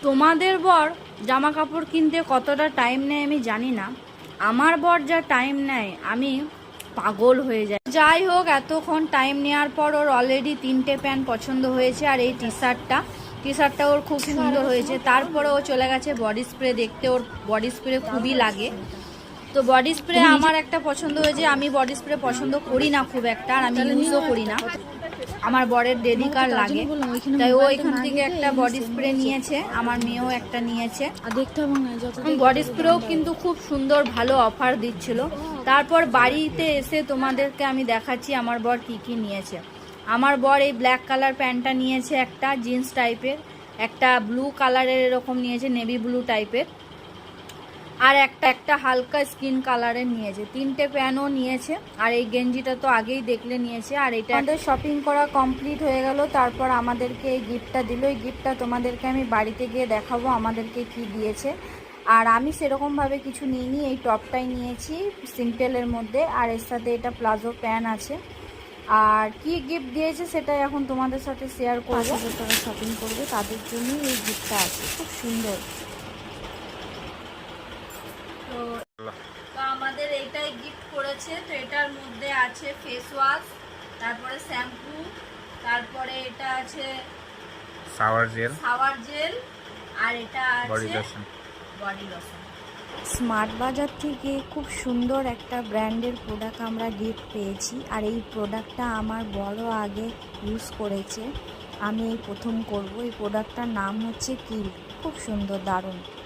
তোমাদের বর জামা কাপড় কিনতে কতটা টাইম নেয় আমি জানি না, আমার বর যা টাইম নেয় আমি পাগল হয়ে যাই। যাই হোক, এতক্ষণ টাইম নেওয়ার পর ওর অলরেডি 3টে প্যান্ট পছন্দ হয়েছে, আর এই টি শার্টটা ওর খুব সুন্দর হয়েছে। তারপরে ও চলে গেছে বডি স্প্রে দেখতে, ওর বডি স্প্রে খুবই লাগে। তো বডি স্প্রে আমার একটা পছন্দ হয়েছে, আমি বডি স্প্রে পছন্দ করি না খুব একটা, আর আমি ইউজও করি না, আমার বরের ডেডিকার লাগে। তাই ও এখান থেকে একটা বডি স্প্রে নিয়েছে, আমার মেয়েও একটা নিয়েছে। বডি স্প্রেও কিন্তু খুব সুন্দর ভালো অফার দিচ্ছিল। তারপর বাড়িতে এসে তোমাদেরকে আমি দেখাচ্ছি আমার বর কি কি নিয়েছে। আমার বর এই ব্ল্যাক কালার প্যান্টটা নিয়েছে, একটা জিন্স টাইপের, একটা ব্লু কালারের এরকম নিয়েছে, নেভি ব্লু টাইপের, আর একটা হালকা স্কিন কালারের নিয়েছে। 3টে প্যান্টও নিয়েছে, আর এই গেঞ্জিটা তো আগেই দেখলে নিয়েছে। আর এটা আমাদের শপিং করা কমপ্লিট হয়ে গেল। তারপর আমাদেরকে এই গিফটটা দিল। এই গিফটটা তোমাদেরকে আমি বাড়িতে গিয়ে দেখাবো আমাদেরকে কি দিয়েছে। আর আমি সেরকমভাবে কিছু নিইনি, এই টপটাই নিয়েছি সিম্পলের মধ্যে, আর এর সাথে এটা প্লাজো প্যান্ট আছে। আর কি গিফট দিয়েছে সেটাই এখন তোমাদের সাথে শেয়ার করবো। যারা শপিং করবে তাদের জন্যই এই গিফটটা আছে, খুব সুন্দর। তো আমাদের এইটাই গিফট করেছে। তো এটার মধ্যে আছে ফেস ওয়াশ, তারপরে শ্যাম্পু, তারপরে এটা আছে শাওয়ার জেল, আর এটা আছে বডি লোশন। স্মার্ট বাজার থেকে খুব সুন্দর একটা ব্র্যান্ডের প্রোডাক্ট আমরা গিফট পেয়েছি। আর এই প্রোডাক্টটা আমার বড় আগে ইউজ করেছে, আমি এই প্রথম করব। এই প্রোডাক্টটার নাম হচ্ছে কিল, খুব সুন্দর, দারুণ।